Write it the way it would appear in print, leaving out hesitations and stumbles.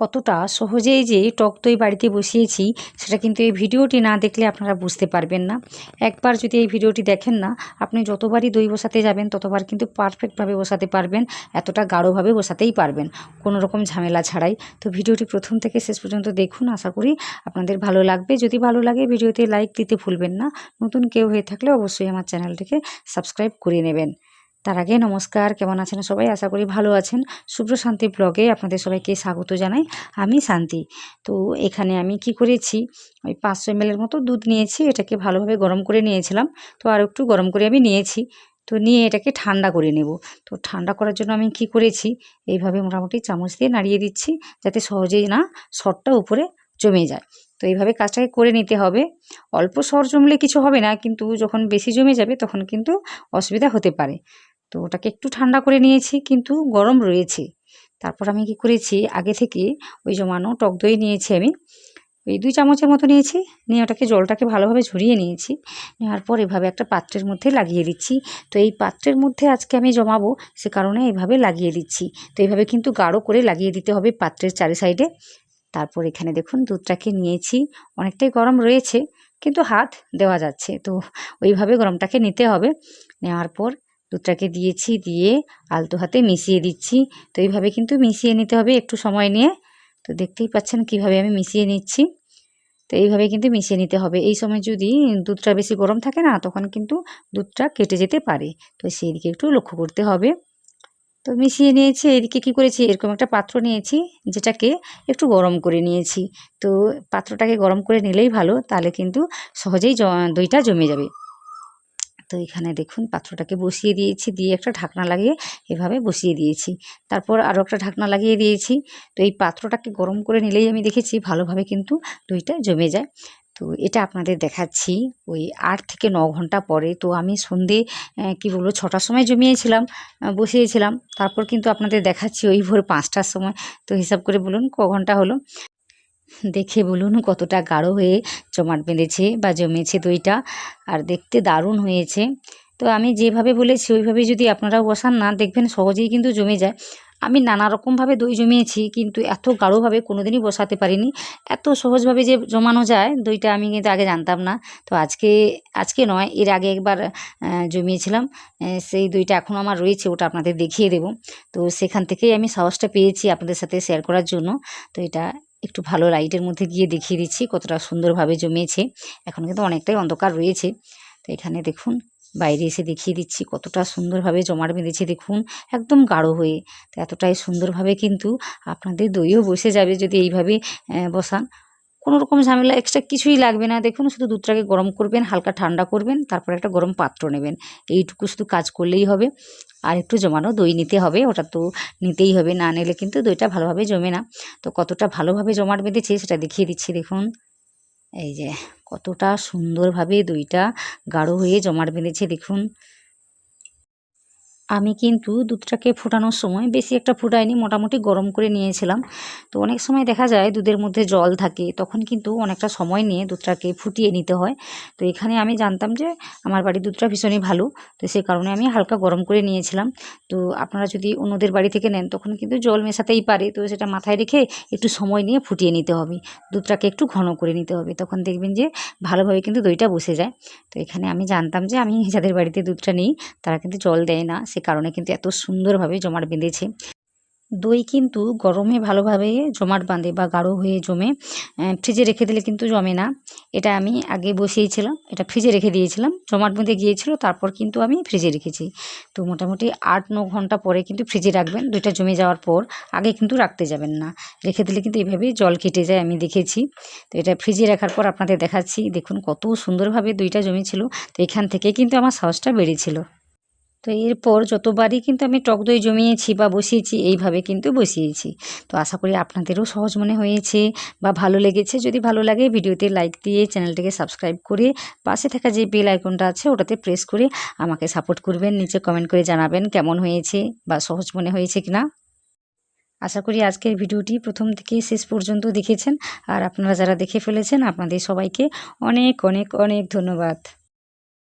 কতটা সহজেই যে টক দই বাড়িতে বসিয়েছি সেটা কিন্তু এই ভিডিওটি না দেখলে আপনারা বুঝতে পারবেন না। একবার যদি এই ভিডিওটি দেখেন না, আপনি যতবারই দই বসাতে যাবেন ততবার কিন্তু পারফেক্টভাবে বসাতে পারবেন, এতটা গাঢ়ভাবে বসাতেই পারবেন কোনো রকম ঝামেলা ছাড়াই। তো ভিডিওটি প্রথম থেকে শেষ পর্যন্ত দেখুন, আশা করি আপনাদের ভালো লাগবে। যদি ভালো লাগে ভিডিওতে লাইক দিতে ভুলবেন না। নতুন কেউ হয়ে থাকলে অবশ্যই আমার চ্যানেলটিকে সাবস্ক্রাইব করে নেবেন। তার আগে নমস্কার, কেমন আছেন সবাই? আশা করি ভালো আছেন। শুভ্র শান্তি ব্লগে আপনাদের সবাইকে স্বাগত জানাই। আমি শান্তি। তো এখানে আমি কি করেছি, ওই 500 ml মতো দুধ নিয়েছি, এটাকে ভালোভাবে গরম করে নিয়েছিলাম। তো আর একটু গরম করে আমি নিয়েছি। তো নিয়ে এটাকে ঠান্ডা করে নেব। তো ঠান্ডা করার জন্য আমি কি করেছি, এইভাবে মোটামুটি চামচ দিয়ে নাড়িয়ে দিচ্ছি যাতে সহজেই না সরটা উপরে জমে যায়। তো এইভাবে কাজটাকে করে নিতে হবে। অল্প সর জমলে কিছু হবে না, কিন্তু যখন বেশি জমে যাবে তখন কিন্তু অসুবিধা হতে পারে। তো ওটাকে একটু ঠান্ডা করে নিয়েছি, কিন্তু গরম রয়েছে। তারপর আমি কি করেছি, আগে থেকে ওই জমানো টক দই নিয়েছি আমি, ওই 2 চামচের মতো নিয়েছি। নিয়ে ওটাকে জলটাকে ভালোভাবে ঝরিয়ে নিয়েছি। নেওয়ার পর এভাবে একটা পাত্রের মধ্যে লাগিয়ে দিচ্ছি। তো এই পাত্রের মধ্যে আজকে আমি জমাবো, সে কারণে এইভাবে লাগিয়ে দিচ্ছি। তো এইভাবে কিন্তু গাঢ় করে লাগিয়ে দিতে হবে পাত্রের চারি সাইডে। তারপর এখানে দেখুন দুধটাকে নিয়েছি, অনেকটাই গরম রয়েছে কিন্তু হাত দেওয়া যাচ্ছে। তো ওইভাবে গরমটাকে নিতে হবে। নেওয়ার পর দুধটাকে দিয়েছি, দিয়ে আলতো হাতে মিশিয়ে দিচ্ছি। তো এইভাবে কিন্তু মিশিয়ে নিতে হবে একটু সময় নিয়ে। তো দেখতেই পাচ্ছেন কিভাবে আমি মিশিয়ে নিচ্ছি। তো এইভাবে কিন্তু মিশিয়ে নিতে হবে। এই সময় যদি দুধটা বেশি গরম থাকে না, তখন কিন্তু দুধটা কেটে যেতে পারে। তো সেই দিকে একটু লক্ষ্য করতে হবে। তো মিশিয়ে নিয়েছি। এদিকে কি করেছি, এরকম একটা পাত্র নিয়েছি যেটাকে একটু গরম করে নিয়েছি। তো পাত্রটাকে গরম করে নিলেই ভালো, তাহলে কিন্তু সহজেই দইটা জমে যাবে। তো এখানে দেখুন পাত্রটাকে বসিয়ে দিয়েছি, দিয়ে একটা ঢাকনা লাগিয়ে এভাবে বসিয়ে দিয়েছি। তারপর আরও একটা ঢাকনা লাগিয়ে দিয়েছি। তো এই পাত্রটাকে গরম করে নিলেই আমি দেখেছি ভালোভাবে কিন্তু দইটা জমে যায়। তো এটা আপনাদের দেখাচ্ছি ওই 8 থেকে 9 ঘন্টা পরে। তো আমি সন্ধে কি বলবো 6টার সময় জমিয়েছিলাম, বসিয়েছিলাম। তারপর কিন্তু আপনাদের দেখাচ্ছি ওই ভোর 5টার সময়। তো হিসাব করে বলুন ক ঘন্টা হলো। দেখে বলুন কতটা গাঢ় হয়ে জমাট বেঁধেছে বা জমেছে দইটা, আর দেখতে দারুণ হয়েছে। তো আমি যেভাবে বলেছি ওইভাবে যদি আপনারাও বসান না, দেখবেন সহজেই কিন্তু জমে যায়। আমি নানা রকমভাবে দই জমিয়েছি, কিন্তু এত গাঢ়ভাবে কোনোদিনই বসাতে পারিনি। এত সহজভাবে যে জমানো যায় দইটা আমি কিন্তু আগে জানতাম না। তো আজকে নয়, এর আগে একবার জমিয়েছিলাম। সেই দইটা এখনও আমার রয়েছে, ওটা আপনাদের দেখিয়ে দেব। তো সেখান থেকেই আমি সাহসটা পেয়েছি আপনাদের সাথে শেয়ার করার জন্য। তো এটা একটু ভালো লাইটের মধ্যে গিয়ে দেখিয়ে দিচ্ছি কতটা সুন্দরভাবে জমিয়েছে। এখন কিন্তু অনেকটাই অন্ধকার রয়েছে। তো এখানে দেখুন বাইরে এসে দেখিয়ে দিচ্ছি কতটা সুন্দরভাবে জমাট বেঁধেছে, দেখুন একদম গাঢ় হয়ে। তো এতটাই সুন্দরভাবে কিন্তু আপনাদের দইও বসে যাবে যদি এইভাবে বসান। কোনো রকম ঝামেলা এক্সট্রা কিছুই লাগবে না। দেখুন শুধু দুধটাকে গরম করবেন, হালকা ঠান্ডা করবেন, তারপর একটা গরম পাত্র নেবেন। এইটুকু শুধু কাজ করলেই হবে। আর একটু জমানো দই নিতে হবে, ওটা তো নিতেই হবে, না নিলে কিন্তু দইটা ভালোভাবে জমে না। তো কতটা ভালোভাবে জমাট বেঁধেছে সেটা দেখিয়ে দিচ্ছি দেখুন। এই যে কতটা সুন্দরভাবে দইটা গাঢ় হয়ে জমাট বেঁধেছে দেখুন। আমি কিন্তু দুধটাকে ফোটানোর সময় বেশি একটা ফুটাইনি, মোটামুটি গরম করে নিয়েছিলাম। তো অনেক সময় দেখা যায় দুধের মধ্যে জল থাকে, তখন কিন্তু অনেকটা সময় নিয়ে দুধটাকে ফুটিয়ে নিতে হয়। তো এখানে আমি জানতাম যে আমার বাড়ির দুধটা ভীষণই ভালো, তো সে কারণে আমি হালকা গরম করে নিয়েছিলাম। তো আপনারা যদি অন্যদের বাড়ি থেকে নেন তখন কিন্তু জল মেশাতেই পারে, তো সেটা মাথায় রেখে একটু সময় নিয়ে ফুটিয়ে নিতে হবে। দুধটাকে একটু ঘন করে নিতে হবে, তখন দেখবেন যে ভালোভাবে কিন্তু দইটা বসে যায়। তো এখানে আমি জানতাম যে আমি যাদের বাড়িতে দুধটা নিই তারা কিন্তু জল দেয় না, সে কারণে কিন্তু এত সুন্দরভাবে জমাট বেঁধেছে। দই কিন্তু গরমে ভালোভাবে জমাট বাঁধে বা গাঢ় হয়ে জমে। ফ্রিজে রেখে দিলে কিন্তু জমে না। এটা আমি আগে বসিয়েছিলাম, এটা ফ্রিজে রেখে দিয়েছিলাম, জমাট বেঁধে গিয়েছিল, তারপর কিন্তু আমি ফ্রিজে রেখেছি। তো মোটামুটি 8-9 ঘন্টা পরে কিন্তু ফ্রিজে রাখবেন। দইটা জমে যাওয়ার পর আগে কিন্তু রাখতে যাবেন না, রেখে দিলে কিন্তু এইভাবেই জল কেটে যায়, আমি দেখেছি। তো এটা ফ্রিজে রাখার পর আপনাদের দেখাচ্ছি, দেখুন কত সুন্দরভাবে দইটা জমেছিল। তো এখান থেকে কিন্তু আমার সাহসটা বেড়েছিল। তো এরপর যতবারই কিন্তু আমি টক দই জমিয়েছি বা বসিয়েছি এইভাবে কিন্তু বসিয়েছি। তো আশা করি আপনাদেরও সহজ মনে হয়েছে বা ভালো লেগেছে। যদি ভালো লাগে ভিডিওতে লাইক দিয়ে চ্যানেলটিকে সাবস্ক্রাইব করে পাশে থাকা যে বেল আইকনটা আছে ওটাতে প্রেস করে আমাকে সাপোর্ট করবেন। নিচে কমেন্ট করে জানাবেন কেমন হয়েছে বা সহজ মনে হয়েছে কিনা। আশা করি আজকের ভিডিওটি প্রথম থেকে শেষ পর্যন্ত দেখেছেন, আর আপনারা যারা দেখে ফেলেছেন আপনাদের সবাইকে অনেক অনেক অনেক ধন্যবাদ।